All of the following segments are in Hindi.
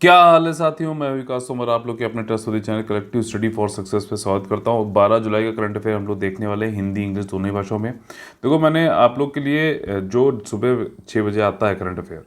क्या हाल है साथियों, मैं विकास तोमर आप लोग के अपने trustworthy channel collective study for success पे स्वागत करता हूँ। 12 जुलाई का करंट अफेयर हम लोग देखने वाले हैं हिंदी इंग्लिश दोनों ही भाषाओं में। देखो, मैंने आप लोग के लिए जो सुबह 6 बजे आता है करंट अफेयर,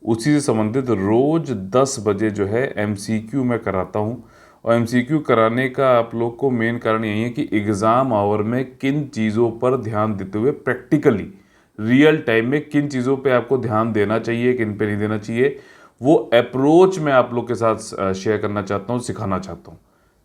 उसी से संबंधित रोज 10 बजे जो है एमसीक्यू मैं कराता हूँ। और एमसीक्यू कराने का आप लोग को मेन कारण यही है कि एग्ज़ाम आवर में किन चीज़ों पर ध्यान देते हुए प्रैक्टिकली रियल टाइम में किन चीज़ों पे आपको ध्यान देना चाहिए, किन पे नहीं देना चाहिए, वो अप्रोच मैं आप लोग के साथ शेयर करना चाहता हूँ, सिखाना चाहता हूँ।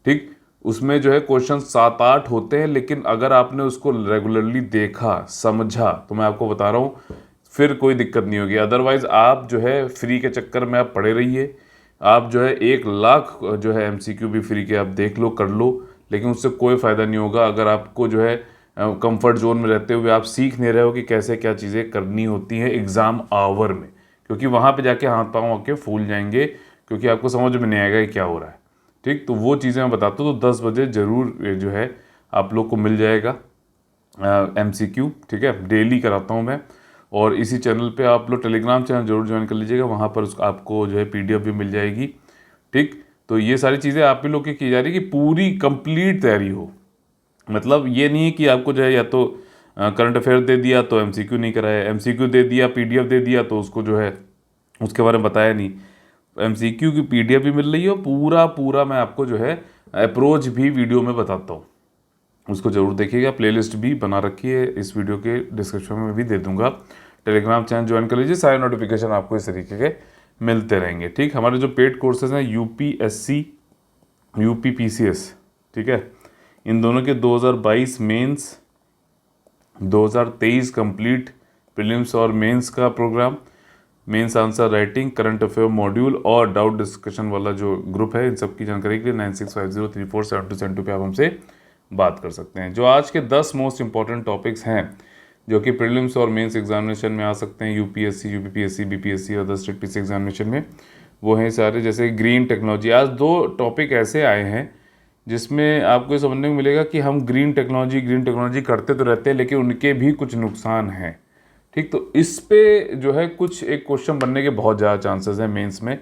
ठीक, उसमें जो है क्वेश्चन 7-8 होते हैं, लेकिन अगर आपने उसको रेगुलरली देखा, समझा, तो मैं आपको बता रहा हूँ फिर कोई दिक्कत नहीं होगी। अदरवाइज आप जो है फ्री के चक्कर में आप पड़े रहिए। आप जो है 1 लाख जो है एमसीक्यू भी फ्री के आप देख लो, कर लो, लेकिन उससे कोई फ़ायदा नहीं होगा अगर आपको जो है कंफर्ट जोन में रहते हुए आप सीख नहीं रहे हो कि कैसे क्या चीज़ें करनी होती हैं एग्ज़ाम आवर में। क्योंकि वहाँ पे जाके हाथ पाँव आपके फूल जाएंगे, क्योंकि आपको समझ में नहीं आएगा कि क्या हो रहा है। ठीक, तो वो चीज़ें मैं बताता हूँ। तो 10 बजे ज़रूर जो है आप लोग को मिल जाएगा एमसीक्यू। ठीक है, डेली कराता हूँ मैं। और इसी चैनल पे आप लोग टेलीग्राम चैनल जरूर ज्वाइन कर लीजिएगा, वहाँ पर आपको जो है पीडीएफ भी मिल जाएगी। ठीक, तो ये सारी चीज़ें आप ही लोग की जा रही है कि पूरी कंप्लीट तैयारी हो। मतलब ये नहीं है कि आपको जो है या तो करंट अफेयर दे दिया तो एमसीक्यू नहीं कराया, एमसीक्यू दे दिया, पीडीएफ दे दिया तो उसको जो है उसके बारे में बताया नहीं। एमसीक्यू की पीडीएफ भी मिल रही है और पूरा पूरा मैं आपको जो है अप्रोच भी वीडियो में बताता हूँ। उसको ज़रूर देखिएगा। प्लेलिस्ट भी बना रखी है, इस वीडियो के डिस्क्रिप्शन में भी दे दूंगा। टेलीग्राम चैनल ज्वाइन कर लीजिए, सारे नोटिफिकेशन आपको इस तरीके के मिलते रहेंगे। ठीक, हमारे जो पेड कोर्सेज हैं यूपीएससी, यूपीपीसीएस, ठीक है, इन दोनों के 2022 मेंस, 2023 कंप्लीट प्रीलिम्स और मेंस का program, mains answer writing, current affair module और डाउट डिस्कशन वाला जो ग्रुप है, इन सब की जानकारी के लिए 9650347272 पे आप हमसे बात कर सकते हैं। जो आज के 10 मोस्ट इंपॉर्टेंट टॉपिक्स हैं जो कि प्रीलिम्स और मेंस एग्जामिनेशन में आ सकते हैं, यूपीएससी, यूपीपीएससी, बीपीएससी और अदर स्टेट पीसी एग्जामिनेशन में, वो हैं सारे। जैसे ग्रीन टेक्नोलॉजी, आज 2 टॉपिक ऐसे आए हैं जिसमें आपको ये समझने को मिलेगा कि हम ग्रीन टेक्नोलॉजी करते तो रहते हैं, लेकिन उनके भी कुछ नुकसान हैं। ठीक, तो इस पे जो है कुछ एक क्वेश्चन बनने के बहुत ज़्यादा चांसेस हैं मेंस में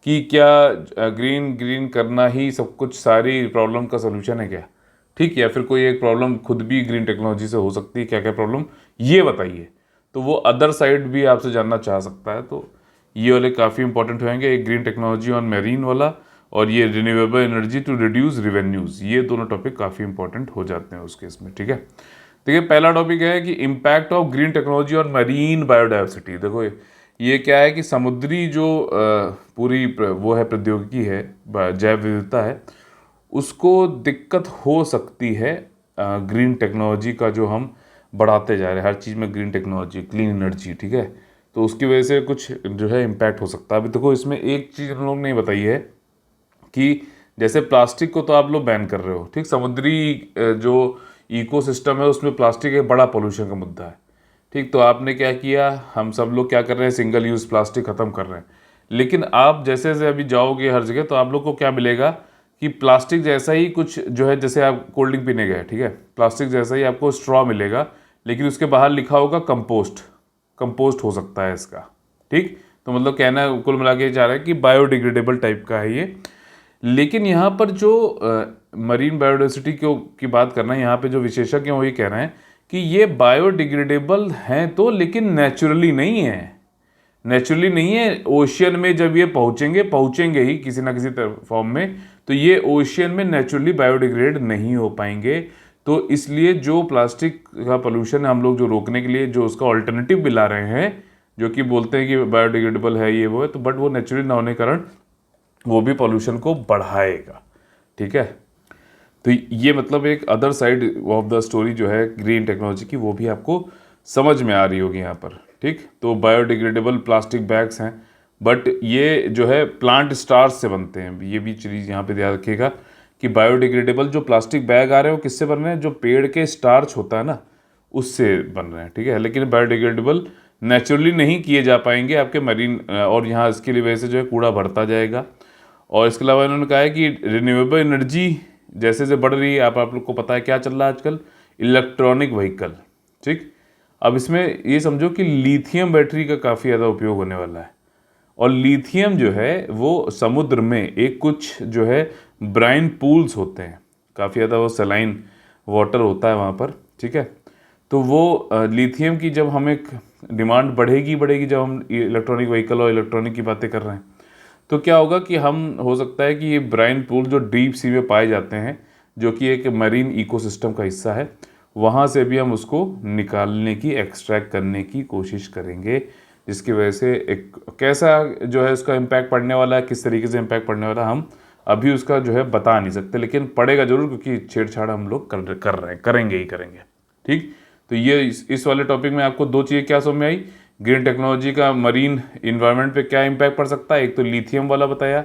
कि क्या ग्रीन ग्रीन करना ही सब कुछ, सारी प्रॉब्लम का सोल्यूशन है क्या? ठीक, या फिर कोई एक प्रॉब्लम खुद भी ग्रीन टेक्नोलॉजी से हो सकती है, क्या क्या प्रॉब्लम, ये बताइए। तो वो अदर साइड भी आपसे जानना चाह सकता है। तो ये वाले काफ़ी इंपॉर्टेंट होंगे, एक ग्रीन टेक्नोलॉजी ऑन मेरीन वाला और ये renewable energy to reduce revenues, ये दोनों टॉपिक काफ़ी इंपॉर्टेंट हो जाते हैं उस केस में। ठीक है, देखिए पहला टॉपिक है कि impact of green technology on marine biodiversity. देखो ये क्या है कि समुद्री जो पूरी वो है प्रौद्योगिकी है, जैव विविधता है, उसको दिक्कत हो सकती है ग्रीन टेक्नोलॉजी का जो हम बढ़ाते जा रहे हैं, हर चीज़ में ग्रीन टेक्नोलॉजी, क्लीन एनर्जी। ठीक है, तो उसकी वजह से कुछ जो है इम्पैक्ट हो सकता है। अभी देखो, इसमें एक चीज़ हम लोग ने बताई है कि जैसे प्लास्टिक को तो आप लोग बैन कर रहे हो। ठीक, समुद्री जो इकोसिस्टम है उसमें प्लास्टिक एक बड़ा पोल्यूशन का मुद्दा है। ठीक, तो आपने क्या किया, हम सब लोग क्या कर रहे हैं, सिंगल यूज़ प्लास्टिक ख़त्म कर रहे हैं। लेकिन आप जैसे जैसे अभी जाओगे हर जगह, तो आप लोग को क्या मिलेगा कि प्लास्टिक जैसा ही कुछ जो है, जैसे आप कोल्ड ड्रिंक पीने गए, ठीक है, प्लास्टिक जैसा ही आपको स्ट्रॉ मिलेगा, लेकिन उसके बाहर लिखा होगा कंपोस्ट, कंपोस्ट हो सकता है इसका। ठीक, तो मतलब कहना कुल मिला के चाह रहा है कि बायोडिग्रेडेबल टाइप का है ये। लेकिन यहाँ पर जो मरीन बायोडाइवर्सिटी की बात करना है, यहाँ पे जो विशेषज्ञ हैं वो ये कह रहे हैं कि ये बायोडिग्रेडेबल हैं तो, लेकिन नेचुरली नहीं है। नेचुरली नहीं है, ओशियन में जब ये पहुँचेंगे ही किसी ना किसी फॉर्म में, तो ये ओशियन में नेचुरली बायोडिग्रेड नहीं हो पाएंगे। तो इसलिए जो प्लास्टिक का पोल्यूशन है, हम लोग जो रोकने के लिए जो उसका ऑल्टरनेटिव भी ला रहे हैं, जो कि बोलते हैं कि बायोडिग्रेडेबल है, ये वो है, तो बट वो नेचुरली ना होने के कारण वो भी पॉल्यूशन को बढ़ाएगा। ठीक है, तो ये मतलब एक other side of the story जो है ग्रीन टेक्नोलॉजी की, वो भी आपको समझ में आ रही होगी यहाँ पर। ठीक, तो बायोडिग्रेडेबल प्लास्टिक बैग्स हैं, बट ये जो है प्लांट स्टार्च से बनते हैं। ये भी चीज़ यहाँ पे ध्यान रखिएगा कि बायोडिग्रेडेबल जो प्लास्टिक बैग आ रहे हैं वो किससे बन रहे हैं, जो पेड़ के स्टार्च होता है ना, उससे बन रहे हैं। ठीक है, लेकिन बायोडिग्रेडेबल नेचुरली नहीं किए जा पाएंगे आपके मरीन, और यहाँ इसके लिए वजह से जो है कूड़ा बढ़ता जाएगा। और इसके अलावा इन्होंने कहा है कि रिन्यूएबल एनर्जी जैसे जैसे बढ़ रही है, आप लोग को पता है क्या चल रहा है आजकल, इलेक्ट्रॉनिक व्हीकल। ठीक, अब इसमें ये समझो कि लिथियम बैटरी का काफ़ी ज़्यादा उपयोग होने वाला है, और लिथियम जो है वो समुद्र में एक कुछ जो है ब्राइन पूल्स होते हैं, काफ़ी ज़्यादा वो सलाइन वाटर होता है वहाँ पर, ठीक है। तो वो लिथियम की जब हमें डिमांड बढ़ेगी बढ़ेगी, जब हम इलेक्ट्रॉनिक व्हीकल और इलेक्ट्रॉनिक की बातें कर रहे हैं, तो क्या होगा कि हम हो सकता है कि ये ब्राइन पूल जो डीप सी में पाए जाते हैं, जो कि एक मरीन इकोसिस्टम का हिस्सा है, वहाँ से भी हम उसको निकालने की, एक्सट्रैक्ट करने की कोशिश करेंगे, जिसकी वजह से एक कैसा जो है उसका इम्पैक्ट पड़ने वाला है, किस तरीके से इम्पैक्ट पड़ने वाला है, हम अभी उसका जो है बता नहीं सकते, लेकिन पड़ेगा जरूर, क्योंकि छेड़छाड़ हम लोग कर रहे हैं, करेंगे ही करेंगे, ठीक। तो ये इस वाले टॉपिक में आपको दो चीज़ें क्या समझ में आई, ग्रीन टेक्नोलॉजी का मरीन इन्वायरमेंट पे क्या इम्पैक्ट पड़ सकता है, एक तो लिथियम वाला बताया,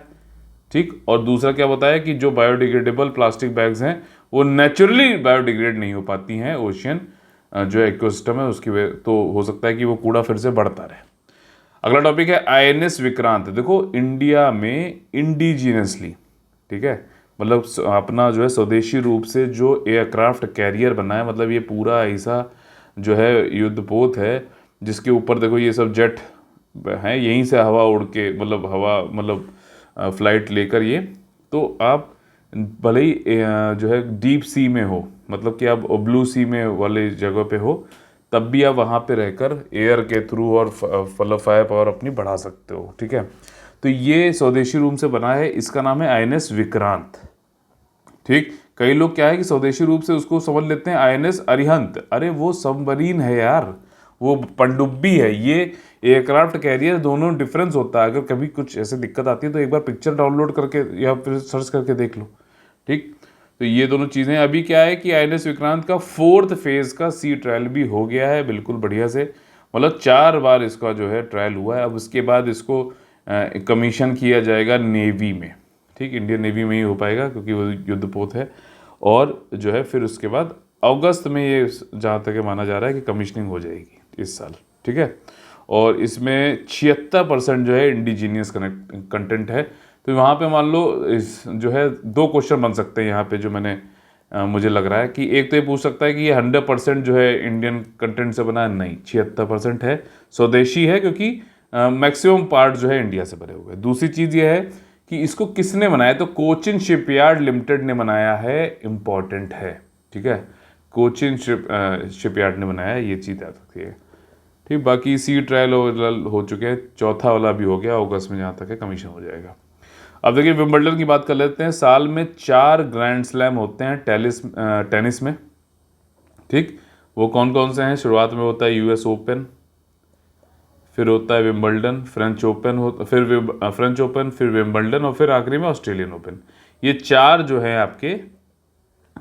ठीक, और दूसरा क्या बताया कि जो बायोडिग्रेडेबल प्लास्टिक बैग्स हैं वो नेचुरली बायोडिग्रेड नहीं हो पाती हैं, ओशियन जो इकोसिस्टम है उसकी वजह, तो हो सकता है कि वो कूड़ा फिर से बढ़ता रहे। अगला टॉपिक है INS विक्रांत। देखो इंडिया में इंडिजिनियसली, ठीक है, मतलब अपना जो है स्वदेशी रूप से जो एयरक्राफ्ट कैरियर बना है, मतलब ये पूरा ऐसा जो है युद्धपोत है जिसके ऊपर देखो ये सब जेट हैं, यहीं से हवा उड़ के, मतलब हवा, मतलब फ्लाइट लेकर ये, तो आप भले ही जो है डीप सी में हो, मतलब कि आप ब्लू सी में वाले जगह पे हो, तब भी आप वहाँ पे रहकर एयर के थ्रू और मतलब फायर पावर अपनी बढ़ा सकते हो, ठीक है। तो ये स्वदेशी रूप से बना है, इसका नाम है INS विक्रांत, ठीक। कई लोग क्या है कि स्वदेशी रूप से उसको समझ लेते हैं INS अरिहंत, अरे वो सबमरीन है यार, वो पनडुब्बी है, ये एयरक्राफ्ट कैरियर, दोनों डिफरेंस होता है। अगर कभी कुछ ऐसे दिक्कत आती है तो एक बार पिक्चर डाउनलोड करके या फिर सर्च करके देख लो, ठीक। तो ये दोनों चीज़ें, अभी क्या है कि INS विक्रांत का 4th फेज का सी ट्रायल भी हो गया है, बिल्कुल बढ़िया से, मतलब 4 बार इसका जो है ट्रायल हुआ है। अब उसके बाद इसको कमीशन किया जाएगा नेवी में, ठीक, इंडियन नेवी में ही हो पाएगा क्योंकि वो युद्धपोत है, और जो है फिर उसके बाद अगस्त में ये, जहाँ तक माना जा रहा है कि कमीशनिंग हो जाएगी इस साल, ठीक है। और इसमें 76% जो है इंडिजीनियस कंटेंट है। तो वहाँ पे मान लो इस जो है 2 क्वेश्चन बन सकते हैं यहाँ पे, जो मैंने मुझे लग रहा है कि एक तो ये पूछ सकता है कि ये 100% जो है इंडियन कंटेंट से बना है, नहीं, 76% है, स्वदेशी है, क्योंकि मैक्सिमम पार्ट जो है इंडिया से बने हुए हैं। दूसरी चीज़ ये है कि इसको किसने बनाया, तो कोचिन शिपयार्ड लिमिटेड ने बनाया है, इंपॉर्टेंट है, ठीक है, कोचिन शिपयार्ड ने बनाया है, ये चीज़ याद रखिए, ठीक। बाकी सी ट्रायल हो चुके हैं, चौथा वाला भी हो गया, अगस्त में जहाँ तक है कमीशन हो जाएगा। अब देखिए विंबलडन की बात कर लेते हैं। साल में 4 ग्रैंड स्लैम होते हैं टेनिस में, ठीक। वो कौन कौन से हैं, शुरुआत में होता है US ओपन, फिर होता है विंबलडन, फ्रेंच ओपन, फिर फ्रेंच ओपन, फिर विंबलडन, और फिर आखिरी में ऑस्ट्रेलियन ओपन। ये 4 जो है आपके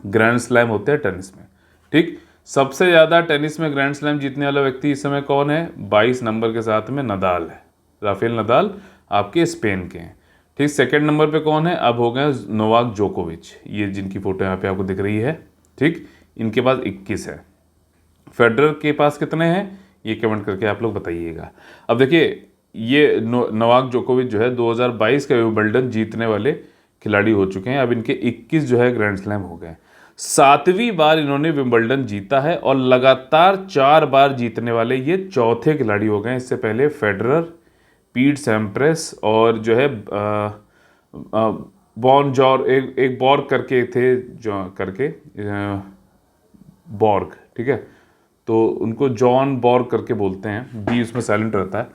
ग्रैंड स्लैम होते हैं टेनिस में, ठीक। सबसे ज़्यादा टेनिस में ग्रैंड स्लैम जीतने वाला व्यक्ति इस समय कौन है, 22 नंबर के साथ में नदाल है, राफेल नदाल, आपके स्पेन के हैं, ठीक। सेकंड नंबर पे कौन है, अब हो गए नोवाक जोकोविच, ये जिनकी फोटो यहाँ पे आपको दिख रही है, ठीक, इनके पास 21 है। फेडरर के पास कितने हैं, ये कमेंट करके आप लोग बताइएगा। अब देखिए ये नोवाक जोकोविच जो है 2022 का विंबलडन जीतने वाले खिलाड़ी हो चुके हैं। अब इनके 21 जो है ग्रैंड स्लैम हो गए, 7वीं बार इन्होंने विंबलडन जीता है, और लगातार 4 बार जीतने वाले ये चौथे खिलाड़ी हो गए। इससे पहले फेडरर, पीट सैम्प्रेस, और जो है बॉन जॉर, एक बॉर्ग करके थे, जो करके बॉर्ग, ठीक है, तो उनको जॉन बॉर्ग करके बोलते हैं, बी उसमें साइलेंट रहता है।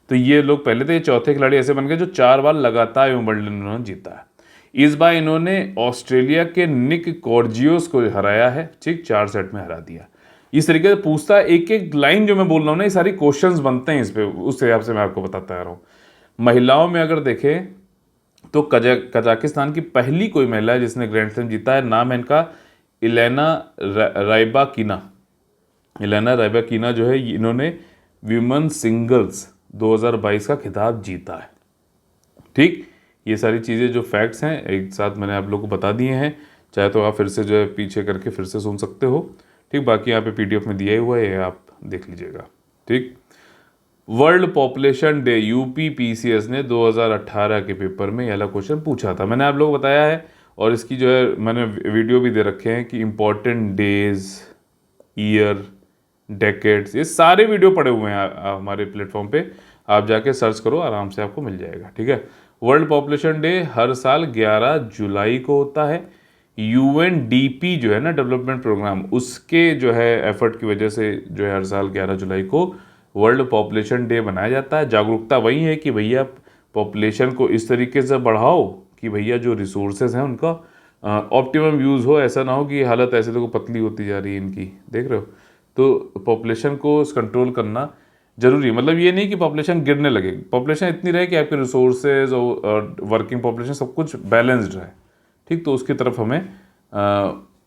तो ये लोग पहले थे, ये चौथे खिलाड़ी ऐसे बन गए जो 4 बार लगातार विंबलडन इन्होंने जीता है। इस बार इन्होंने ऑस्ट्रेलिया के निक कॉर्जियोस को हराया है, ठीक, 4 सेट में हरा दिया। इस तरीके से पूछता है, एक एक लाइन जो मैं बोल रहा हूँ ना, ये सारी क्वेश्चंस बनते हैं इस पे, उस हिसाब से मैं आपको बताता आ रहा हूँ। महिलाओं में अगर देखें तो कजाकिस्तान की पहली कोई महिला है जिसने ग्रैंड स्लैम जीता है, नाम है इनका इलेना राइबाकिना। इलेना राइबाकिना जो है, इन्होंने विमेन सिंगल्स 2022 का खिताब जीता है, ठीक। ये सारी चीज़ें जो फैक्ट्स हैं एक साथ मैंने आप लोगों को बता दिए हैं, चाहे तो आप फिर से जो है पीछे करके फिर से सुन सकते हो, ठीक। बाकी यहाँ पे PDF में दिया ही हुआ है, आप देख लीजिएगा, ठीक। वर्ल्ड पॉपुलेशन डे, UPPCS ने 2018 के पेपर में ये वाला क्वेश्चन पूछा था, मैंने आप लोगों को बताया है, और इसकी जो है मैंने वीडियो भी दे रखे हैं कि इम्पोर्टेंट डेज, ईयर, डेकेड्स, ये सारे वीडियो पड़े हुए हैं हमारे प्लेटफॉर्म पे, आप जाके सर्च करो, आराम से आपको मिल जाएगा, ठीक है। वर्ल्ड पॉपुलेशन डे हर साल 11 जुलाई को होता है। यूएनडीपी जो है ना, डेवलपमेंट प्रोग्राम, उसके जो है एफर्ट की वजह से जो है हर साल 11 जुलाई को वर्ल्ड पॉपुलेशन डे मनाया जाता है। जागरूकता वही है कि भैया पॉपुलेशन को इस तरीके से बढ़ाओ कि भैया जो रिसोर्सेज हैं उनका ऑप्टिमम यूज़ हो। ऐसा ना हो कि हालत ऐसे तो पतली होती जा रही है इनकी, देख रहे हो। तो पॉपुलेशन को कंट्रोल करना जरूरी है। मतलब ये नहीं कि पॉपुलेशन गिरने लगे, पॉपुलेशन इतनी रहे कि आपके रिसोर्सेज और वर्किंग पॉपुलेशन सब कुछ बैलेंस्ड रहे, ठीक। तो उसकी तरफ हमें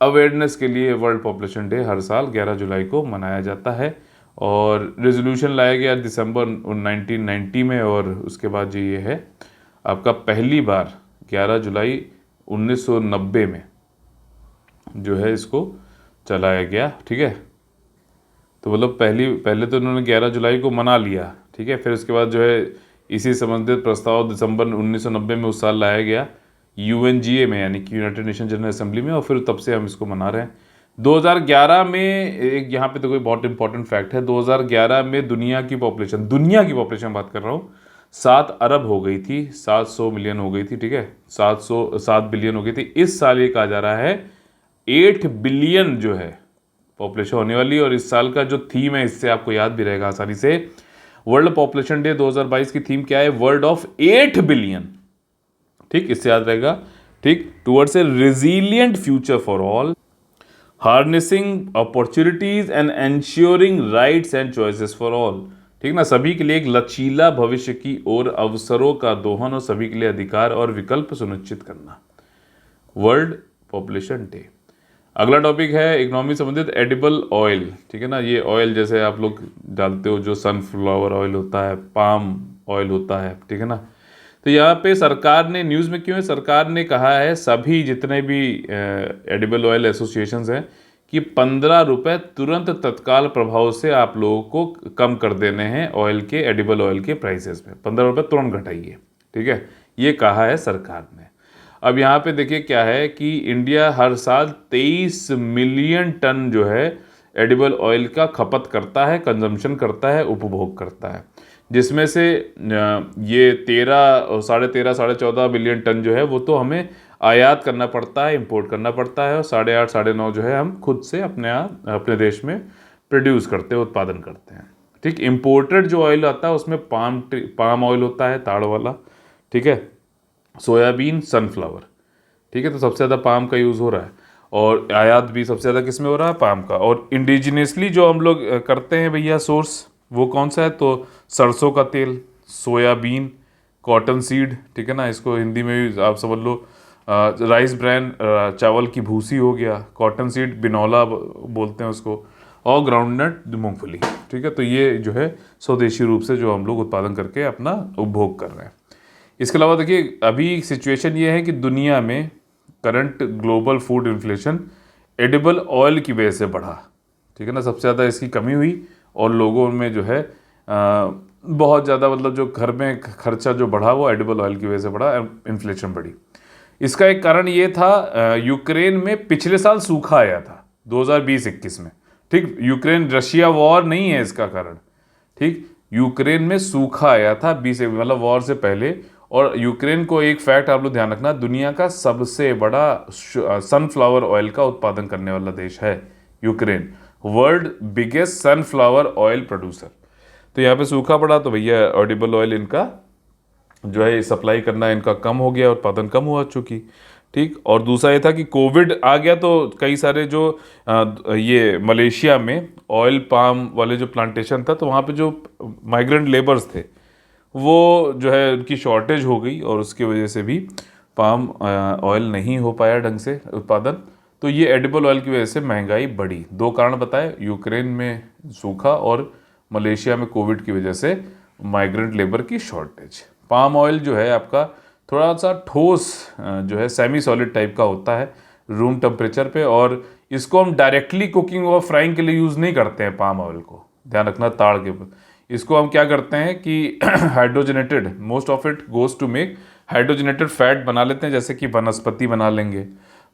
अवेयरनेस के लिए वर्ल्ड पॉपुलेशन डे हर साल 11 जुलाई को मनाया जाता है। और रेजोल्यूशन लाया गया दिसंबर 1990 में, और उसके बाद जो ये है आपका पहली बार 11 जुलाई 1990 में जो है इसको चलाया गया, ठीक है। तो मतलब पहले तो उन्होंने 11 जुलाई को मना लिया, ठीक है। फिर उसके बाद जो है इसी संबंधित प्रस्ताव दिसंबर 1990 में उस साल लाया गया यूएनजीए में, यानी कि यूनाइटेड नेशन जनरल असेंबली में, और फिर तब से हम इसको मना रहे हैं। 2011 में एक यहाँ पे तो कोई बहुत इंपॉर्टेंट फैक्ट है, 2011 में दुनिया की पॉपुलेशन बात कर रहा हूँ, 7 अरब हो गई थी, 700 मिलियन हो गई थी, ठीक है। 7 बिलियन हो गई थी। इस साल ये कहा जा रहा है 8 बिलियन जो है पॉपुलेशन होने वाली। और इस साल का जो थीम है, इससे आपको याद भी रहेगा आसानी से, वर्ल्ड पॉपुलेशन डे 2022 की थीम क्या है? वर्ल्ड ऑफ 8 बिलियन, ठीक। इससे याद रहेगा, ठीक। Towards a resilient future for all, harnessing opportunities and ensuring rights and choices for all, ठीक ना। सभी के लिए एक लचीला भविष्य की ओर अवसरों का दोहन और सभी के लिए अधिकार और विकल्प सुनिश्चित करना, वर्ल्ड पॉपुलेशन डे। अगला टॉपिक है इकोनॉमी संबंधित एडिबल ऑयल, ठीक है ना। ये ऑयल जैसे आप लोग डालते हो, जो सनफ्लावर ऑयल होता है, पाम ऑयल होता है, ठीक है ना। तो यहाँ पे सरकार ने, न्यूज़ में क्यों है, सरकार ने कहा है सभी जितने भी एडिबल ऑयल एसोसिएशंस हैं कि 15 रुपये तुरंत तत्काल प्रभाव से आप लोगों को कम कर देने हैं ऑयल के, एडिबल ऑयल के प्राइसेस में। 15 रुपये तुरंत घटाइए, ठीक है, ये कहा है सरकार ने। अब यहाँ पे देखिए क्या है कि इंडिया हर साल 23 मिलियन टन जो है एडिबल ऑयल का खपत करता है, कंजम्पशन करता है, उपभोग करता है, जिसमें से ये 13 साढ़े 14 मिलियन टन जो है वो तो हमें आयात करना पड़ता है, इंपोर्ट करना पड़ता है, और 8.5 साढ़े 9 जो है हम खुद से अपने देश में प्रोड्यूस करते हैं, उत्पादन करते हैं, ठीक। इम्पोर्टेड जो ऑयल आता है उसमें पाम ऑयल होता है, ताड़ वाला, ठीक है, सोयाबीन, सनफ्लावर, ठीक है। तो सबसे ज़्यादा पाम का यूज़ हो रहा है, और आयात भी सबसे ज़्यादा किस में हो रहा है? पाम का। और इंडिजिनियसली जो हम लोग करते हैं भैया सोर्स, वो कौन सा है? तो सरसों का तेल, सोयाबीन, कॉटन सीड, ठीक है ना। इसको हिंदी में भी आप समझ लो राइस ब्रान, चावल की भूसी हो गया, कॉटन सीड बिनौला बोलते हैं उसको, और ग्राउंडनट मूंगफली, ठीक है। तो ये जो है स्वदेशी रूप से जो हम लोग उत्पादन करके अपना उपभोग कर रहे हैं। इसके अलावा देखिए अभी सिचुएशन ये है कि दुनिया में current global food inflation edible oil की वजह से बढ़ा, ठीक है ना। सबसे ज़्यादा इसकी कमी हुई, और लोगों में जो है बहुत ज़्यादा, मतलब जो घर में खर्चा जो बढ़ा वो एडिबल ऑयल की वजह से बढ़ा, इन्फ्लेशन बढ़ी। इसका एक कारण ये था, यूक्रेन में पिछले साल सूखा आया था 2020-21 में, ठीक। यूक्रेन रशिया वॉर नहीं है इसका कारण, ठीक। यूक्रेन में सूखा आया था 20, मतलब वॉर से पहले। और यूक्रेन को एक फैक्ट आप लोग ध्यान रखना, दुनिया का सबसे बड़ा सनफ्लावर ऑयल का उत्पादन करने वाला देश है Ukraine, world biggest sunflower oil producer. तो यहाँ पे सूखा पड़ा तो भैया एडिबल ऑयल इनका जो है सप्लाई करना इनका कम हो गया, उत्पादन कम हुआ चूँकि, ठीक। और दूसरा ये था कि कोविड आ गया, तो कई सारे जो ये मलेशिया में ऑयल पाम वाले जो प्लांटेशन था, तो वहाँ पे जो माइग्रेंट लेबर्स थे वो जो है उनकी शॉर्टेज हो गई, और उसकी वजह से भी पाम ऑयल नहीं हो पाया ढंग से उत्पादन। तो ये एडिबल ऑयल की वजह से महंगाई बढ़ी। 2 कारण बताए, यूक्रेन में सूखा और मलेशिया में कोविड की वजह से माइग्रेंट लेबर की शॉर्टेज। पाम ऑयल जो है आपका थोड़ा सा ठोस जो है सेमी सॉलिड टाइप का होता है रूम टेम्परेचर पे, और इसको हम डायरेक्टली कुकिंग और फ्राइंग के लिए यूज़ नहीं करते हैं पाम ऑयल को, ध्यान रखना ताड़ के ऊपर। इसको हम क्या करते हैं कि hydrogenated, most of it goes to make hydrogenated fat बना लेते हैं, जैसे कि वनस्पति बना लेंगे,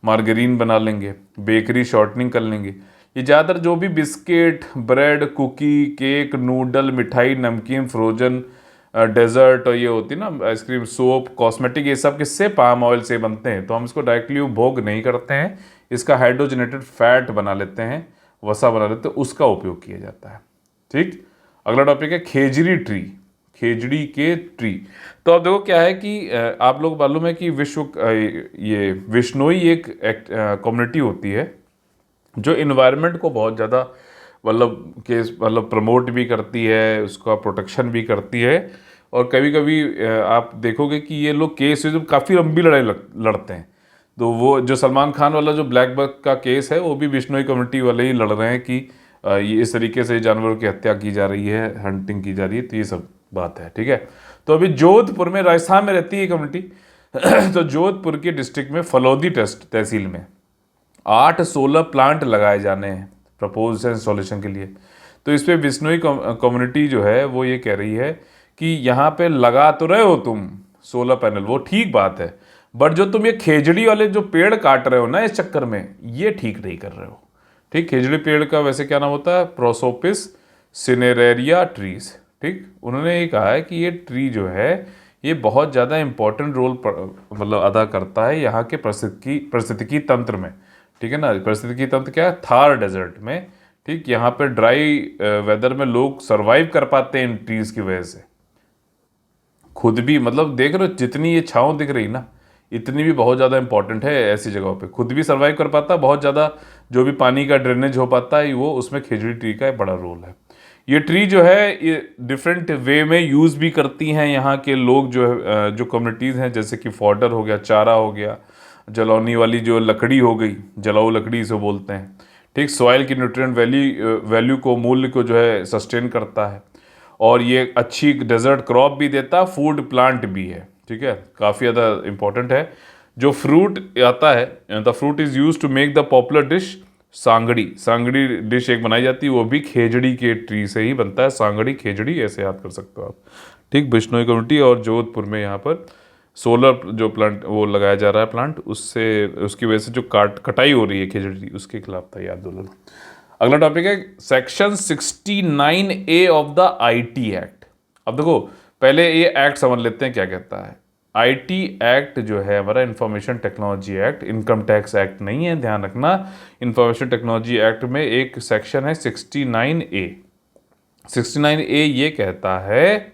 मार्गरीन बना लेंगे, बेकरी शॉर्टनिंग कर लेंगे। ये ज़्यादातर जो भी biscuit, bread, cookie, cake, noodle, मिठाई, नमकीन, फ्रोजन डेजर्ट और ये होती है ना आइसक्रीम, सोप, कॉस्मेटिक, ये सब किससे, पाम ऑयल से बनते हैं। तो हम इसको डायरेक्टली उपभोग नहीं करते हैं, इसका हाइड्रोजनेटेड फैट बना लेते हैं, वसा बना लेते हैं, उसका उपयोग किया जाता है। ठीक, अगला टॉपिक है खेजड़ी ट्री, खेजड़ी के ट्री। तो अब देखो क्या है कि आप लोग मालूम है कि ये विश्नोई एक कम्युनिटी होती है जो इन्वायरमेंट को बहुत ज़्यादा मतलब प्रमोट भी करती है, उसका प्रोटेक्शन भी करती है। और कभी कभी आप देखोगे कि ये लोग केस में काफ़ी लंबी लड़ाई लड़ते हैं। तो वो जो सलमान खान वाला जो ब्लैक बक का केस है, वो भी बिश्नोई कम्युनिटी वाले ही लड़ रहे हैं कि ये इस तरीके से जानवरों की हत्या की जा रही है, हंटिंग की जा रही है। तो ये सब बात है, ठीक है। तो अभी जोधपुर में, राजस्थान में रहती है कम्युनिटी तो जोधपुर के डिस्ट्रिक्ट में फलौदी टेस्ट तहसील में 8 सोलर प्लांट लगाए जाने हैं प्रपोज इंस्टॉलेशन के लिए। तो इस पे बिश्नोई कम्युनिटी जो है वो ये कह रही है कि यहाँ पे लगा तो रहे हो तुम सोलर पैनल, वो ठीक बात है, बट जो तुम ये खेजड़ी वाले जो पेड़ काट रहे हो ना इस चक्कर में, ये ठीक नहीं कर रहे हो। ठीक, खेजड़ी पेड़ का वैसे क्या नाम होता है, प्रोसोपिस सिनेरेरिया ट्रीज। ठीक, उन्होंने ये कहा है कि ये ट्री जो है ये बहुत ज़्यादा इंपॉर्टेंट रोल मतलब अदा करता है यहाँ के पारिस्थितिकी तंत्र में। ठीक है ना, पारिस्थितिकी तंत्र क्या है, थार डेजर्ट में। ठीक, यहाँ पे ड्राई वेदर में लोग सरवाइव कर पाते हैं इन ट्रीज की वजह से। खुद भी मतलब देख रहे हो जितनी ये छाँव दिख रही ना, इतनी भी बहुत ज़्यादा इंपॉर्टेंट है ऐसी जगहों पे। खुद भी सरवाइव कर पाता है, बहुत ज़्यादा जो भी पानी का ड्रेनेज हो पाता है वो उसमें खेजड़ी ट्री का एक बड़ा रोल है। ये ट्री जो है ये डिफरेंट वे में यूज़ भी करती हैं यहाँ के लोग, जो है जो कम्युनिटीज़ हैं, जैसे कि फॉडर हो गया, चारा हो गया, जलौनी वाली जो लकड़ी हो गई, जलाऊ लकड़ी इसे बोलते हैं। ठीक, सॉइल की न्यूट्रिएंट वैल्यू को, मूल्य को जो है सस्टेन करता है। और ये अच्छी डेजर्ट क्रॉप भी देता, फूड प्लांट भी है। ठीक है, काफ़ी ज़्यादा इंपॉर्टेंट है। जो फ्रूट आता है, the fruit is used to make the popular dish sangri. Sangri dish एक बनाई जाती है, वो भी खेजड़ी के ट्री से ही बनता है। सांगड़ी खेजड़ी ऐसे याद कर सकते हो आप। ठीक, बिश्नोई कम्युनिटी और जोधपुर में यहाँ पर सोलर जो प्लांट वो लगाया जा रहा है प्लांट, उससे उसकी वजह से जो कटाई हो रही है खेजड़ी, उसके खिलाफ था ये आंदोलन। अगला टॉपिक है section 69A of the IT act. अब देखो पहले ये एक्ट समझ लेते हैं क्या कहता है। आईटी एक्ट जो है हमारा, information technology act, income tax act नहीं है, ध्यान रखना। इंफॉर्मेशन टेक्नोलॉजी एक्ट में एक सेक्शन है 69A। 69A ये कहता है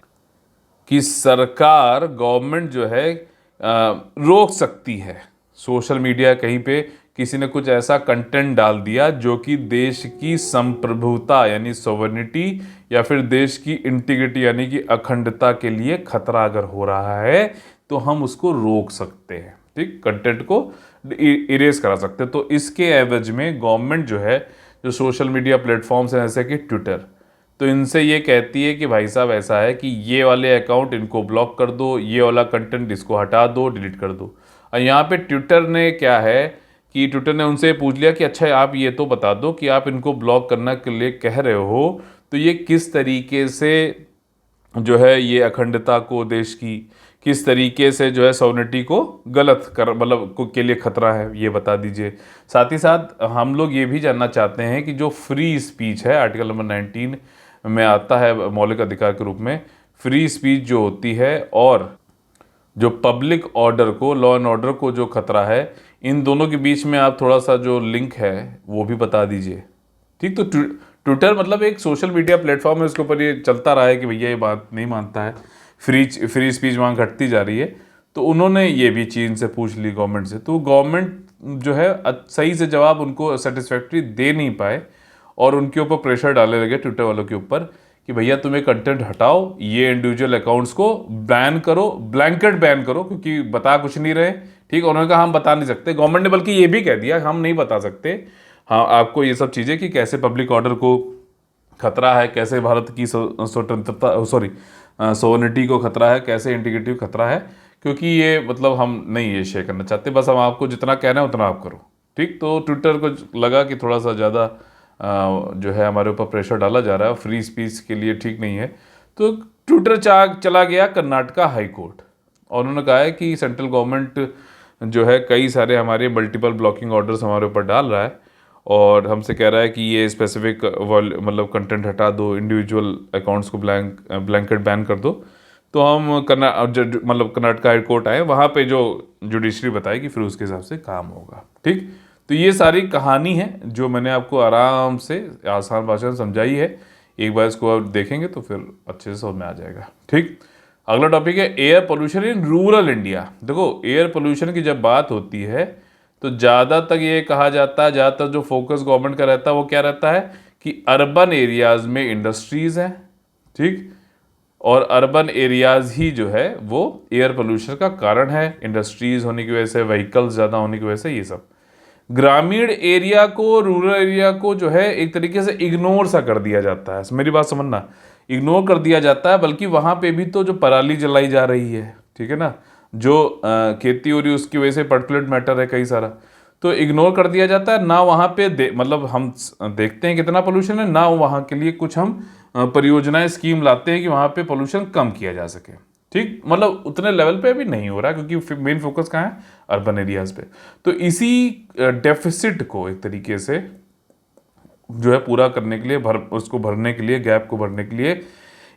कि सरकार, गवर्नमेंट जो है रोक सकती है, सोशल मीडिया कहीं पे किसी ने कुछ ऐसा कंटेंट डाल दिया जो कि देश की संप्रभुता यानी सोवरेनिटी या फिर देश की इंटीग्रिटी यानी कि अखंडता के लिए खतरा अगर हो रहा है तो हम उसको रोक सकते हैं। ठीक, कंटेंट को इरेज करा सकते हैं। तो इसके एवज में गवर्नमेंट जो है, जो सोशल मीडिया प्लेटफॉर्म्स हैं जैसे कि ट्विटर, तो इनसे ये कहती है कि भाई साहब ऐसा है कि ये वाले अकाउंट इनको ब्लॉक कर दो, ये वाला कंटेंट इसको हटा दो, डिलीट कर दो। और यहाँ पे ट्विटर ने क्या है कि ट्विटर ने उनसे पूछ लिया कि अच्छा आप ये तो बता दो कि आप इनको ब्लॉक करने के लिए कह रहे हो, तो ये किस तरीके से जो है ये अखंडता को, देश की किस तरीके से जो है सॉवरेनिटी को गलत कर मतलब के लिए खतरा है, ये बता दीजिए। साथ ही साथ हम लोग ये भी जानना चाहते हैं कि जो फ्री स्पीच है, आर्टिकल नंबर 19 में आता है मौलिक अधिकार के रूप में, फ्री स्पीच जो होती है और जो पब्लिक ऑर्डर को, लॉ एंड ऑर्डर को जो खतरा है, इन दोनों के बीच में आप थोड़ा सा जो लिंक है वो भी बता दीजिए। ठीक, तो ट्विटर मतलब एक सोशल मीडिया प्लेटफॉर्म है, उसके ऊपर ये चलता रहा है कि भैया ये बात नहीं मानता है, फ्री स्पीच वहाँ घटती जा रही है। तो उन्होंने ये भी चीन से पूछ ली, गवर्नमेंट से, तो गवर्नमेंट जो है सही से जवाब उनको सेटिस्फैक्ट्री दे नहीं पाए और उनके ऊपर प्रेशर डालने लगे ट्विटर वालों के ऊपर कि भैया तुम्हें कंटेंट हटाओ, ये इंडिविजुअल अकाउंट्स को बैन करो, ब्लैंकेट बैन करो, क्योंकि बता कुछ नहीं रहे। ठीक, उन्होंने कहा हम बता नहीं सकते, गवर्नमेंट ने बल्कि ये भी कह दिया हम नहीं बता सकते हाँ आपको ये सब चीज़ें कि कैसे पब्लिक ऑर्डर को खतरा है, कैसे भारत की स्वतंत्रता सोवरेनिटी को खतरा है, कैसे इंटीग्रिटी को खतरा है, क्योंकि ये मतलब हम नहीं ये शेयर करना चाहते, बस हम आपको जितना कहना है उतना आप करो। ठीक, तो ट्विटर को लगा कि थोड़ा सा ज़्यादा जो है हमारे ऊपर प्रेशर डाला जा रहा है, फ्री स्पीच के लिए ठीक नहीं है। तो ट्विटर चला गया कर्नाटका हाई कोर्ट और उन्होंने कहा है कि सेंट्रल गवर्नमेंट जो है कई सारे हमारे मल्टीपल ब्लॉकिंग ऑर्डर्स हमारे ऊपर डाल रहा है और हमसे कह रहा है कि ये स्पेसिफिक मतलब कंटेंट हटा दो, इंडिविजुअल अकाउंट्स को ब्लैंकेट बैन कर दो। तो हम मतलब कर्नाटका हाई कोर्ट आए, वहाँ पे जो जुडिशरी बताएगी फिर उसके हिसाब से काम होगा। ठीक, तो ये सारी कहानी है जो मैंने आपको आराम से आसान भाषा में समझाई है। एक बार इसको आप देखेंगे तो फिर अच्छे से समझ में आ जाएगा। ठीक, अगला टॉपिक है air pollution in rural India. देखो, एयर पोल्यूशन की जब बात होती है तो ज़्यादातर ये कहा जाता है, ज़्यादातर जो फोकस गवर्नमेंट का रहता है वो क्या रहता है कि अर्बन एरियाज में इंडस्ट्रीज़ हैं। ठीक, और अर्बन एरियाज ही जो है वो एयर पोल्यूशन का कारण है, इंडस्ट्रीज होने की वजह से, व्हीकल्स ज़्यादा होने की वजह से, ये सब। ग्रामीण एरिया को, रूरल एरिया को जो है एक तरीके से इग्नोर सा कर दिया जाता है। मेरी बात समझना, इग्नोर कर दिया जाता है, बल्कि वहाँ पे भी तो जो पराली जलाई जा रही है, ठीक है ना, जो खेती हो रही है उसकी वजह से पार्टिकुलेट मैटर है कई सारा, तो इग्नोर कर दिया जाता है ना। वहाँ पे मतलब हम देखते हैं कितना पोल्यूशन है ना, वहाँ के लिए कुछ हम परियोजनाएं, स्कीम लाते हैं कि वहाँ पे पोल्यूशन कम किया जा सके। ठीक, मतलब उतने लेवल पे अभी नहीं हो रहा है क्योंकि मेन फोकस कहाँ है, अर्बन एरियाज पे। तो इसी डेफिसिट को एक तरीके से जो है पूरा करने के लिए, उसको भरने के लिए, गैप को भरने के लिए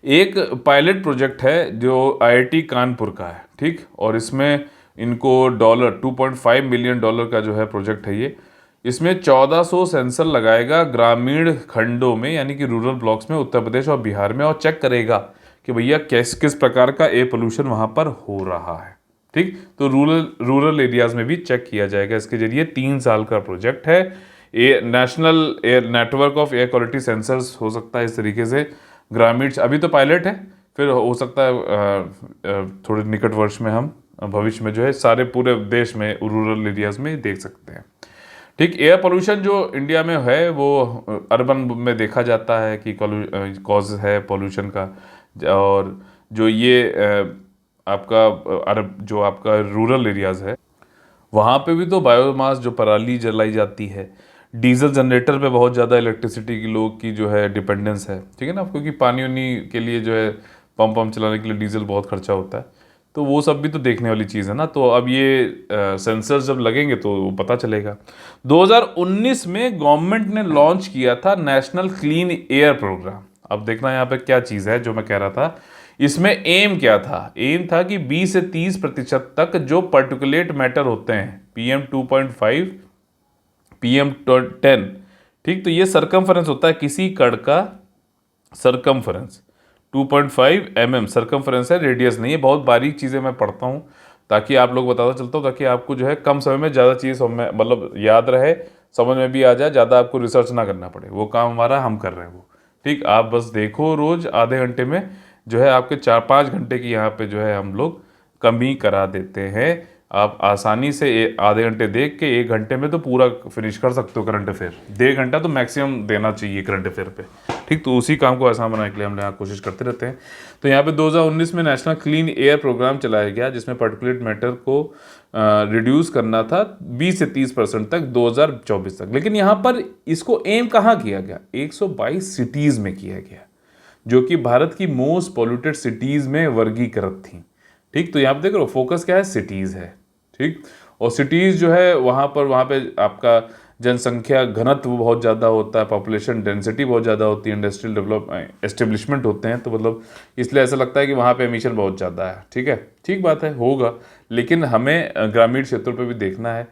एक पायलट प्रोजेक्ट है जो आईआईटी कानपुर का है। ठीक, और इसमें इनको $2.5 मिलियन का जो है प्रोजेक्ट है ये। इसमें 1400 सेंसर लगाएगा ग्रामीण खंडों में, यानी कि रूरल ब्लॉक्स में, उत्तर प्रदेश और बिहार में, और चेक करेगा कि भैया किस किस प्रकार का एयर पोल्यूशन वहाँ पर हो रहा है। ठीक, तो रूरल एरियाज में भी चेक किया जाएगा इसके जरिए। 3 साल का प्रोजेक्ट है। National air network of air quality sensors हो सकता है इस तरीके से ग्रामीण, अभी तो पायलट है, फिर हो सकता है थोड़े निकट वर्ष में हम भविष्य में जो है सारे पूरे देश में रूरल एरियाज में देख सकते हैं। ठीक, एयर पोल्यूशन जो इंडिया में है वो अर्बन में देखा जाता है कि कॉज है पोल्यूशन का, और जो ये आपका जो आपका रूरल एरियाज है वहाँ पे भी तो बायोमास, जो पराली जलाई जाती है, डीजल जनरेटर पे बहुत ज़्यादा इलेक्ट्रिसिटी की लोग की जो है डिपेंडेंस है। ठीक है ना, क्योंकि पानी वानी के लिए जो है पंप चलाने के लिए डीजल बहुत खर्चा होता है, तो वो सब भी तो देखने वाली चीज़ है ना। तो अब ये सेंसर्स जब लगेंगे तो वो पता चलेगा। 2019 में गवर्नमेंट ने लॉन्च किया था नेशनल क्लीन एयर प्रोग्राम। अब देखना यहाँ पे क्या चीज़ है जो मैं कह रहा था, इसमें एम क्या था? एम था कि 20 से 30% तक जो पर्टिकुलेट मैटर होते हैं, PM2.5, PM10, ठीक, तो ये सरकमफरेंस होता है किसी कण का सरकमफरेंस। 2.5 mm सरकमफरेंस है, रेडियस नहीं है। बहुत बारीक चीज़ें मैं पढ़ता हूँ ताकि आप लोग बताता चलता हूँ, ताकि आपको जो है कम समय में ज़्यादा चीज़ मतलब याद रहे, समझ में भी आ जाए, ज़्यादा आपको रिसर्च ना करना पड़े। वो काम हमारा हम कर रहे हैं वो। ठीक, आप बस देखो, रोज़ आधे घंटे में जो है आपके 4-5 घंटे की यहाँ पे जो है हम लोग कमी करा देते हैं। आप आसानी से आधे घंटे देख के 1 घंटे में तो पूरा फिनिश कर सकते हो करंट अफेयर। 1.5 घंटा तो मैक्सिमम देना चाहिए करंट अफेयर पे। ठीक, तो उसी काम को आसान बनाने के लिए हम यहाँ कोशिश करते रहते हैं। तो यहाँ पे 2019 में नेशनल क्लीन एयर प्रोग्राम चलाया गया, जिसमें पार्टिकुलेट मैटर को रिड्यूस करना था 20 से 30% तक 2024 तक। लेकिन यहाँ पर इसको एम कहाँ किया गया? 122 सिटीज़ में किया गया, जो कि भारत की मोस्ट पॉल्यूटेड सिटीज़ में वर्गीकृत थी। ठीक, तो यहाँ पे देख रहे हो फोकस क्या है? सिटीज़ है। ठीक, और सिटीज़ जो है वहाँ पे आपका जनसंख्या घनत्व बहुत ज़्यादा होता है, पॉपुलेशन डेंसिटी बहुत ज़्यादा होती है, इंडस्ट्रियल एस्टेब्लिशमेंट होते हैं, तो मतलब इसलिए ऐसा लगता है कि वहाँ पे एमिशन बहुत ज़्यादा है। ठीक है, ठीक बात है, होगा, लेकिन हमें ग्रामीण क्षेत्रों पे भी देखना है।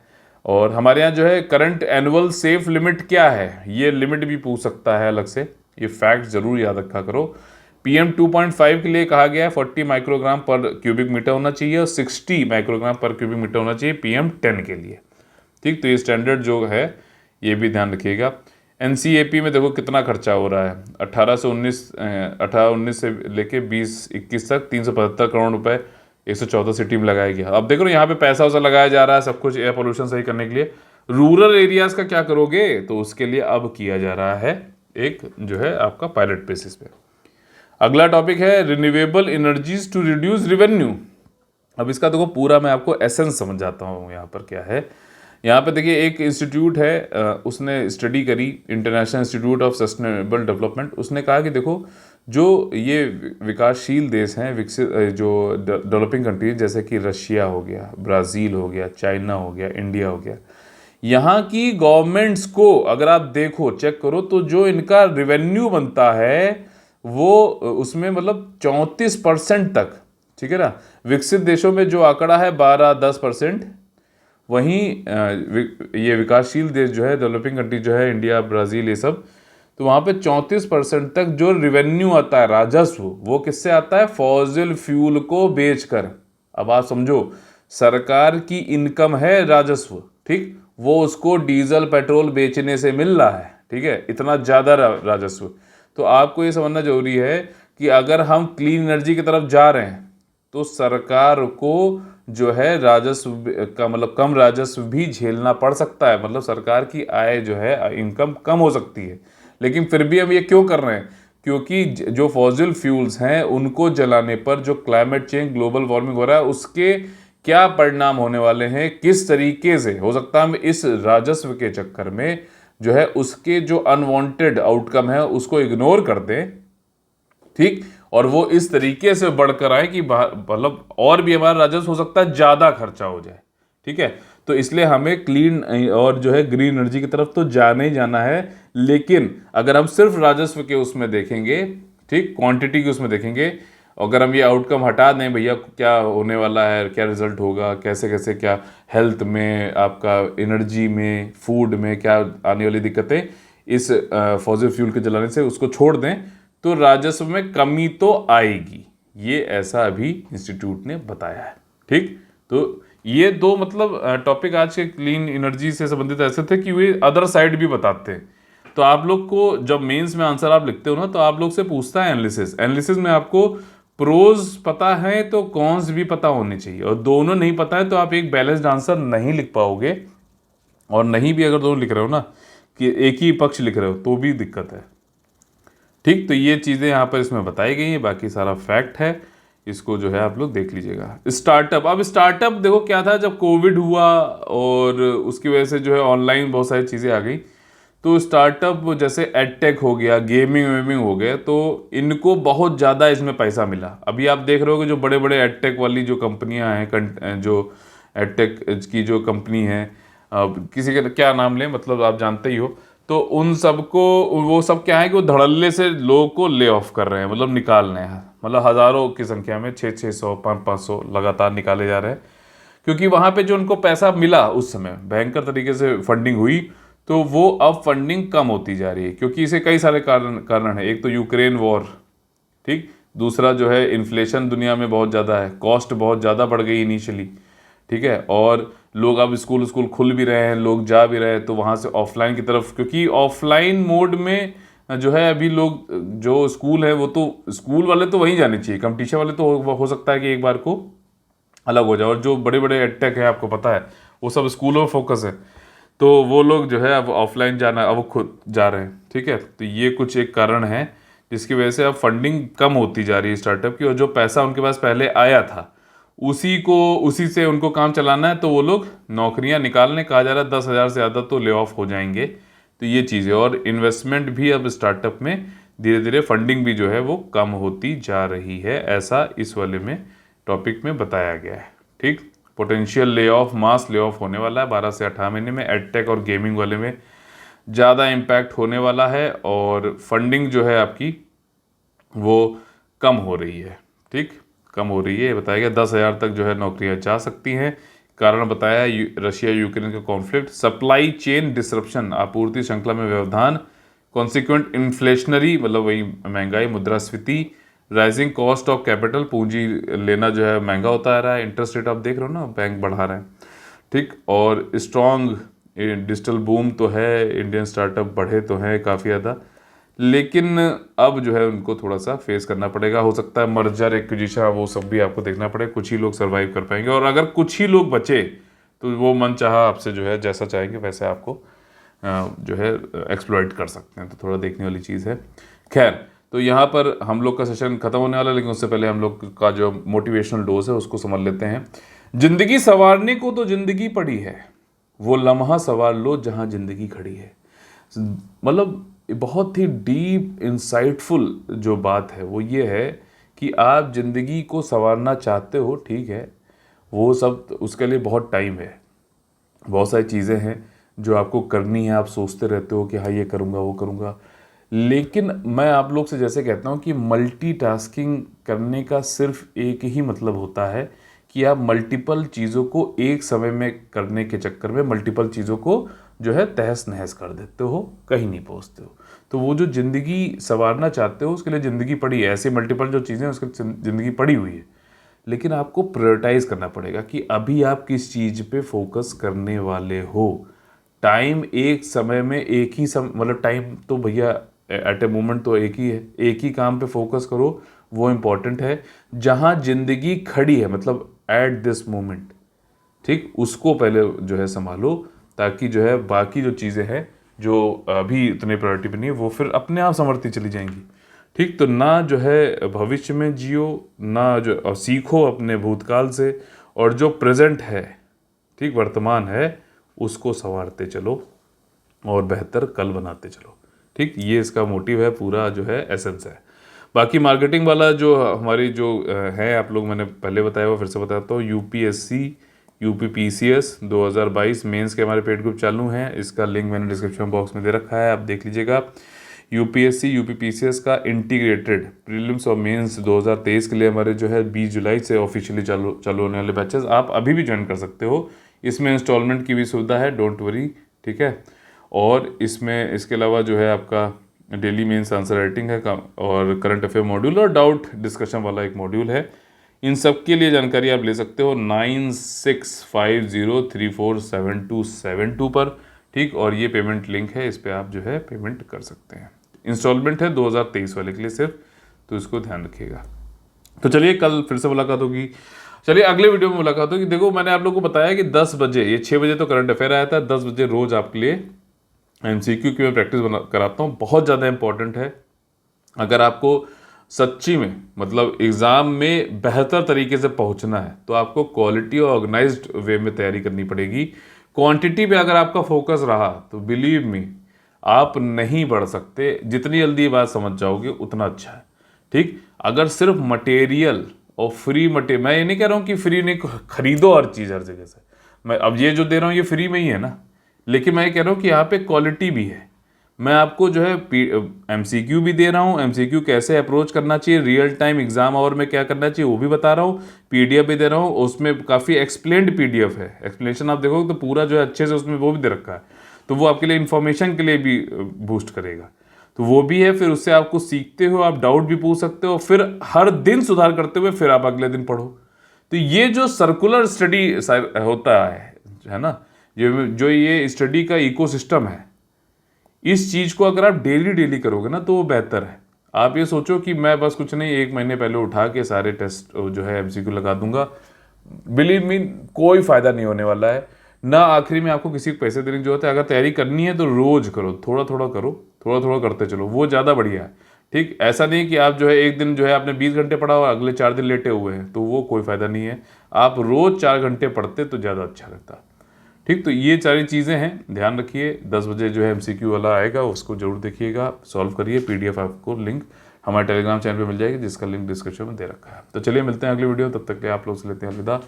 और हमारे यहाँ जो है करंट एनुअल सेफ लिमिट क्या है, ये लिमिट भी पूछ सकता है अलग से, ये फैक्ट ज़रूर याद रखा करो। PM2.5 के लिए कहा गया है 40 माइक्रोग्राम पर क्यूबिक मीटर होना चाहिए, और 60 माइक्रोग्राम पर क्यूबिक मीटर होना चाहिए PM10 के लिए। ठीक, तो ये स्टैंडर्ड जो है ये भी ध्यान रखिएगा। NCAP में देखो कितना खर्चा हो रहा है, 18-19 से लेके 20-21 तक 375 करोड़ रुपए 114 सिटी में लगाया गया। अब देखो यहाँ पे पैसा वैसा लगाया जा रहा है, सब कुछ एयर पोल्यूशन सही करने के लिए। रूरल एरियाज का क्या करोगे? तो उसके लिए अब किया जा रहा है एक जो है आपका पायलट बेसिस पे। अगला टॉपिक है renewable energies to reduce revenue. अब इसका देखो पूरा मैं आपको एसेंस समझाता हूँ। यहाँ पर क्या है, यहाँ पे देखिए एक इंस्टीट्यूट है, उसने स्टडी करी, international institute of sustainable development. उसने कहा कि देखो जो ये विकासशील देश हैं, विकसित जो डेवलपिंग कंट्रीज जैसे कि रशिया हो गया, ब्राज़ील हो गया, चाइना हो गया, इंडिया हो गया, यहाँ की गवर्नमेंट्स को अगर आप देखो, चेक करो, तो जो इनका रेवेन्यू बनता है वो उसमें मतलब 34% तक ठीक है ना। विकसित देशों में जो आंकड़ा है 12-10%, वहीं ये विकासशील देश जो है, डेवलपिंग कंट्री जो है, इंडिया, ब्राज़ील, ये सब, तो वहाँ पे 34% तक जो रेवेन्यू आता है, राजस्व, वो किससे आता है? फॉसिल फ्यूल को बेचकर। अब आप समझो, सरकार की इनकम है राजस्व, ठीक, वो उसको डीजल पेट्रोल बेचने से मिल रहा है, ठीक है, इतना ज़्यादा राजस्व। तो आपको ये समझना जरूरी है कि अगर हम क्लीन एनर्जी की तरफ जा रहे हैं तो सरकार को जो है राजस्व का मतलब कम राजस्व भी झेलना पड़ सकता है, मतलब सरकार की आय जो है, इनकम कम हो सकती है। लेकिन फिर भी हम ये क्यों कर रहे हैं? क्योंकि जो फॉसिल फ्यूल्स हैं उनको जलाने पर जो क्लाइमेट चेंज, ग्लोबल वार्मिंग हो रहा है, उसके क्या परिणाम होने वाले हैं, किस तरीके से हो सकता है हम इस राजस्व के चक्कर में जो है उसके जो अनवांटेड आउटकम है उसको इग्नोर कर दें, ठीक, और वो इस तरीके से बढ़कर आए कि मतलब और भी हमारा राजस्व हो सकता है ज्यादा खर्चा हो जाए, ठीक है। तो इसलिए हमें क्लीन और जो है ग्रीन एनर्जी की तरफ तो जाना ही जाना है। लेकिन अगर हम सिर्फ राजस्व के उसमें देखेंगे, ठीक, क्वांटिटी के उसमें देखेंगे, अगर हम ये आउटकम हटा दें भैया क्या होने वाला है, क्या रिजल्ट होगा, कैसे कैसे, क्या हेल्थ में, आपका एनर्जी में, फूड में क्या आने वाली दिक्कतें इस फॉसिल फ्यूल के जलाने से, उसको छोड़ दें तो राजस्व में कमी तो आएगी। ये ऐसा अभी इंस्टीट्यूट ने बताया है, ठीक। तो ये दो मतलब टॉपिक आज के क्लीन एनर्जी से संबंधित ऐसे थे कि वे अदर साइड भी बताते हैं। तो आप लोग को जब मेंस में आंसर आप लिखते हो ना, तो आप लोग से पूछता है एनालिसिस में आपको प्रोज पता है तो कॉन्स भी पता होने चाहिए, और दोनों नहीं पता है तो आप एक बैलेंस्ड आंसर नहीं लिख पाओगे। और नहीं भी अगर दोनों लिख रहे हो ना, कि एक ही पक्ष लिख रहे हो, तो भी दिक्कत है, ठीक। तो ये चीज़ें यहाँ पर इसमें बताई गई हैं, बाकी सारा फैक्ट है, इसको जो है आप लोग देख लीजिएगा। स्टार्टअप, अब स्टार्टअप देखो क्या था, जब कोविड हुआ और उसकी वजह से जो है ऑनलाइन बहुत सारी चीज़ें आ गई, तो स्टार्टअप जैसे एडटेक हो गया, गेमिंग वेमिंग हो गया, तो इनको बहुत ज़्यादा इसमें पैसा मिला। अभी आप देख रहे हो कि जो बड़े बड़े एडटेक वाली जो कंपनियां हैं, जो एडटेक की जो कंपनी है, किसी का क्या नाम लें, मतलब आप जानते ही हो, तो उन सबको, वो सब क्या है कि वो धड़ल्ले से लोगों को ले ऑफ कर रहे हैं, मतलब निकाल रहे हैं, मतलब हज़ारों की संख्या में, 600, 500 लगातार निकाले जा रहे हैं। क्योंकि वहाँ पे जो उनको पैसा मिला उस समय, भयंकर तरीके से फंडिंग हुई, तो वो अब फंडिंग कम होती जा रही है, क्योंकि इसे कई सारे कारण है। एक तो यूक्रेन वॉर, ठीक, दूसरा जो है इन्फ्लेशन दुनिया में बहुत ज़्यादा है, कॉस्ट बहुत ज़्यादा बढ़ गई इनिशियली, ठीक है, और लोग अब स्कूल खुल भी रहे हैं, लोग जा भी रहे हैं, तो वहाँ से ऑफलाइन की तरफ, क्योंकि ऑफलाइन मोड में जो है अभी लोग, जो स्कूल है वो तो स्कूल वाले तो वहीं जाने चाहिए, कंपटीशन वाले तो हो सकता है कि एक बार को अलग हो जाए, और जो बड़े बड़े एडटेक है आपको पता है वो सब स्कूलों में फोकस है, तो वो लोग जो है अब ऑफलाइन जाना, अब वो खुद जा रहे हैं, ठीक है। तो ये कुछ एक कारण है जिसकी वजह से अब फंडिंग कम होती जा रही है स्टार्टअप की, और जो पैसा उनके पास पहले आया था उसी से उनको काम चलाना है, तो वो लोग नौकरियां निकालने, कहा जा रहा है 10,000 से ज़्यादा तो ले ऑफ हो जाएंगे। तो ये चीज़ें, और इन्वेस्टमेंट भी अब स्टार्टअप में धीरे धीरे, फंडिंग भी जो है वो कम होती जा रही है, ऐसा इस वाले में टॉपिक में बताया गया है, ठीक। पोटेंशियल ले ऑफ, मास ले ऑफ होने वाला है 12 से 18 महीने में, एडटेक और गेमिंग वाले में ज़्यादा इम्पैक्ट होने वाला है, और फंडिंग जो है आपकी वो कम हो रही है, ठीक, कम हो रही है। बताया गया 10,000 तक जो है नौकरियां जा सकती हैं। कारण बताया रशिया यूक्रेन का कॉन्फ्लिक्ट, सप्लाई चेन डिसरप्शन, आपूर्ति श्रृंखला में व्यवधान, कॉन्सिक्वेंट इन्फ्लेशनरी, मतलब वही महंगाई, मुद्रास्फीति, राइजिंग कॉस्ट ऑफ कैपिटल, पूंजी लेना जो है महंगा होता आ रहा है, इंटरेस्ट रेट आप देख रहे हो ना, बैंक बढ़ा रहे हैं, ठीक, और स्ट्रॉन्ग डिजिटल बूम तो है, इंडियन स्टार्टअप बढ़े तो हैं काफ़ी ज़्यादा, लेकिन अब जो है उनको थोड़ा सा फेस करना पड़ेगा। हो सकता है मर्जर, एक्विजिशन, वो सब भी आपको देखना पड़े, कुछ ही लोग सरवाइव कर पाएंगे, और अगर कुछ ही लोग बचे तो वो मन चाहा आपसे जो है जैसा चाहेंगे वैसे आपको जो है एक्सप्लॉइट कर सकते हैं, तो थोड़ा देखने वाली चीज़ है। खैर, तो यहाँ पर हम लोग का सेशन खत्म होने वाला है, लेकिन उससे पहले हम लोग का जो मोटिवेशनल डोज है उसको समझ लेते हैं। जिंदगी संवारने को तो जिंदगी पड़ी है, वो लम्हा संवार लो जहाँ जिंदगी खड़ी है। मतलब बहुत ही डीप इंसाइटफुल जो बात है वो ये है कि आप ज़िंदगी को संवारना चाहते हो, ठीक है, वो सब उसके लिए बहुत टाइम है, बहुत सारी चीज़ें हैं जो आपको करनी है, आप सोचते रहते हो कि हाँ ये करूँगा वो करूँगा, लेकिन मैं आप लोग से जैसे कहता हूँ कि मल्टीटास्किंग करने का सिर्फ एक ही मतलब होता है कि आप मल्टीपल चीज़ों को एक समय में करने के चक्कर में मल्टीपल चीज़ों को जो है तहस नहस कर देते हो, कहीं नहीं पहुँचते हो। तो वो जो ज़िंदगी संवारना चाहते हो उसके लिए ज़िंदगी पड़ी है, ऐसे मल्टीपल जो चीज़ें हैं उसकी ज़िंदगी पड़ी हुई है। लेकिन आपको प्रायोरिटाइज करना पड़ेगा कि अभी आप किस चीज़ पे फोकस करने वाले हो। टाइम एक समय में एक ही मतलब टाइम तो भैया एट ए मोमेंट तो एक ही है, एक ही काम पे फोकस करो, वो इम्पोर्टेंट है। जहाँ जिंदगी खड़ी है मतलब एट दिस मोमेंट, ठीक, उसको पहले जो है संभालो, ताकि जो है बाकी जो चीज़ें हैं जो अभी इतने प्रायोरिटी पे नहीं है वो फिर अपने आप संवरती चली जाएंगी। ठीक, तो ना जो है भविष्य में जियो, ना जो सीखो अपने भूतकाल से, और जो प्रेजेंट है, ठीक, वर्तमान है, उसको संवारते चलो और बेहतर कल बनाते चलो। ठीक, ये इसका मोटिव है, पूरा जो है एसेंस है। बाकी मार्केटिंग वाला जो हमारी जो है, आप लोग, मैंने पहले बताया हुआ फिर से बताता हूँ, यूपीएससी यूपीपीसीएस 2022 मेंस के हमारे पेड ग्रुप चालू हैं। इसका लिंक मैंने डिस्क्रिप्शन बॉक्स में दे रखा है, आप देख लीजिएगा। यूपीएससी यूपीपीसीएस का इंटीग्रेटेड प्रीलिम्स और मेंस 2023 के लिए हमारे जो है 20 जुलाई से ऑफिशियली चालू होने वाले बैचेस आप अभी भी ज्वाइन कर सकते हो। इसमें इंस्टॉलमेंट की भी सुविधा है, डोंट वरी, ठीक है। और इसमें इसके अलावा जो है आपका डेली मेंस आंसर राइटिंग है और करंट अफेयर मॉड्यूल और डाउट डिस्कशन वाला एक मॉड्यूल है। इन सब के लिए जानकारी आप ले सकते हो 9650347272 पर, ठीक। और ये पेमेंट लिंक है, इस पर आप जो है पेमेंट कर सकते हैं। इंस्टॉलमेंट है 2023 वाले के लिए सिर्फ, तो इसको ध्यान रखिएगा। तो चलिए कल फिर से मुलाकात होगी, चलिए अगले वीडियो में मुलाकात होगी। देखो मैंने आप लोगों को बताया कि 10 बजे, ये 6 बजे तो करंट अफेयर आया था, 10 बजे रोज आपके लिए एमसीक्यू की मैं प्रैक्टिस कराता हूँ, बहुत ज़्यादा इंपॉर्टेंट है। अगर आपको सच्ची में मतलब एग्ज़ाम में बेहतर तरीके से पहुंचना है तो आपको क्वालिटी और ऑर्गेनाइज्ड वे में तैयारी करनी पड़ेगी। क्वांटिटी पे अगर आपका फोकस रहा तो बिलीव मी आप नहीं बढ़ सकते, जितनी जल्दी ये बात समझ जाओगे उतना अच्छा है, ठीक। अगर सिर्फ मटेरियल और फ्री मटेरियल, मैं ये नहीं कह रहा हूँ कि फ्री नहीं खरीदो हर चीज़ हर जगह से, मैं अब ये जो दे रहा हूँ ये फ्री में ही है ना, लेकिन मैं ये कह रहा हूँ कि यहाँ पे क्वालिटी भी है। मैं आपको जो है एमसीक्यू भी दे रहा हूँ, एमसीक्यू कैसे अप्रोच करना चाहिए, रियल टाइम एग्जाम आवर में क्या करना चाहिए वो भी बता रहा हूँ, पीडीएफ भी दे रहा हूँ, उसमें काफ़ी एक्सप्लेन्ड पीडीएफ है, एक्सप्लेनेशन आप देखोगे तो पूरा जो है अच्छे से उसमें वो भी दे रखा है, तो वो आपके लिए इन्फॉर्मेशन के लिए भी बूस्ट करेगा, तो वो भी है। फिर उससे आपको सीखते हो, आप डाउट भी पूछ सकते हो, फिर हर दिन सुधार करते हुए फिर आप अगले दिन पढ़ो। तो ये जो सर्कुलर स्टडी होता है ना, ये जो ये स्टडी का इकोसिस्टम है, इस चीज़ को अगर आप डेली डेली करोगे ना तो वो बेहतर है। आप ये सोचो कि मैं बस कुछ नहीं, 1 महीने पहले उठा के सारे टेस्ट जो है एमसीक्यू लगा दूंगा, बिलीव मी कोई फायदा नहीं होने वाला है ना। आखिरी में आपको किसी को पैसे देने की जरूरत है। अगर तैयारी करनी है तो रोज करो, थोड़ा थोड़ा करो, थोड़ा थोड़ा करते चलो, वो ज़्यादा बढ़िया है, ठीक। ऐसा नहीं कि आप जो है एक दिन जो है आपने 20 घंटे पढ़ा और अगले 4 दिन लेटे हुए हैं, तो वो कोई फायदा नहीं है। आप रोज 4 घंटे पढ़ते तो ज़्यादा अच्छा रहता, ठीक। तो ये सारी चीज़ें हैं, ध्यान रखिए। 10 बजे जो है एमसीक्यू वाला आएगा, उसको जरूर देखिएगा, सॉल्व करिए। पीडीएफ आपको लिंक हमारे टेलीग्राम चैनल पे मिल जाएगी, जिसका लिंक डिस्क्रिप्शन में दे रखा है। तो चलिए मिलते हैं अगले वीडियो, तब तक के आप लोग से लेते हैं अलविदा।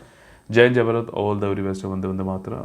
जय जय Bharat, all the very best, Vande Vande Mataram.